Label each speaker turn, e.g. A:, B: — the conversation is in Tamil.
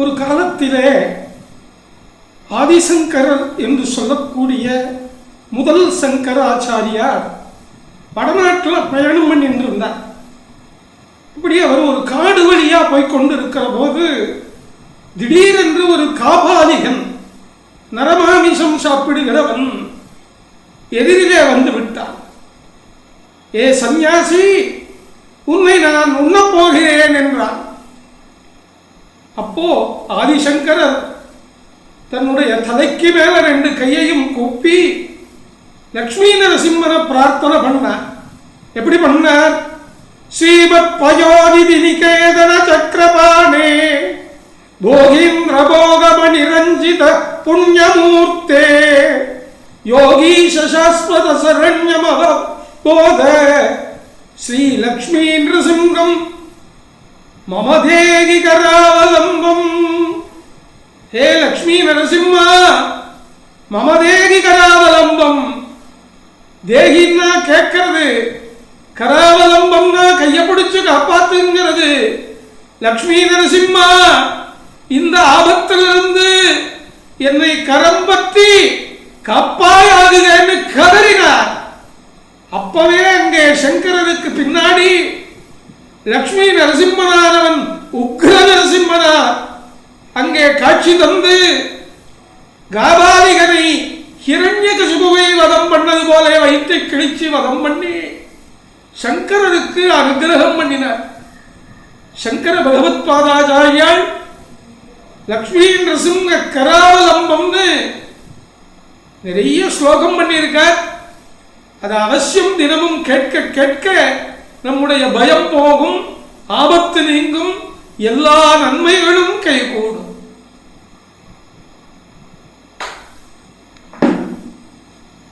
A: ஒரு காலத்திலே ஆதிசங்கரர் என்று சொல்லக்கூடிய முதல் சங்கராச்சாரியார் வடநாட்டில் பயணம் பண்ணின்றிருந்தார். இப்படி அவர் ஒரு காடு வழியா போய்கொண்டிருக்கிற போது திடீரென்று ஒரு காபாலிகன், நரமாமிசம் சாப்பிடுகிறவன் எதிரிலே வந்து விட்டான். ஏ சந்நியாசி, உன்னை நான் உண்ணப் போகிறேன் என்றான். அப்போ ஆதிசங்கரர் தன்னுடைய தலைக்கு மேல 2 கையையும் கூப்பி லக்ஷ்மி நரசிம்மனை பிரார்த்தனை பண்ணார். எப்படி பண்ணார்? ஸ்ரீமத் பயோநிதி நிகேதன சக்கரபாணே போகீந்திர போகமணி ரஞ்சித புண்ணியமூர்த்தே யோகீஷ சாஸ்வத சரண்யமவ போத ஸ்ரீ லக்ஷ்மீ நரசிங்கம் மமதேகி கராவலம்பம். ஹே லக்ஷ்மி நரசிம்மா, மமதேகி கராவலம்பம். தேகின்னா கேட்கிறது, கராவலம்பம்னா கையை பிடிச்சு காப்பாத்துங்கிறது. லக்ஷ்மி நரசிம்மா, இந்த ஆபத்திலிருந்து என்னை கரம் பற்றி காப்பாயாகுதேன்னு கதறினார். அப்பவே அங்கே சங்கரருக்கு பின்னாடி லக்ஷ்மி நரசிம்மனானவன் உக்ர நரசிம்மனார் அங்கே காட்சி தந்து காபாலிகனை ஹிரண்யகசிபுவை வதம் பண்ணது போல வைத்து கிழிச்சு வதம் பண்ணி சங்கரருக்கு அனுகிரகம் பண்ணினார். சங்கர பகவத் பாதாச்சாரியால் லக்ஷ்மி நரசிம்ம கராவலம்பம்னு நிறைய ஸ்லோகம் பண்ணியிருக்கார். அது அவசியம் தினமும் கேட்க கேட்க நம்முடைய பயம் போகும், ஆபத்து நீங்கும், எல்லா நன்மைகளும்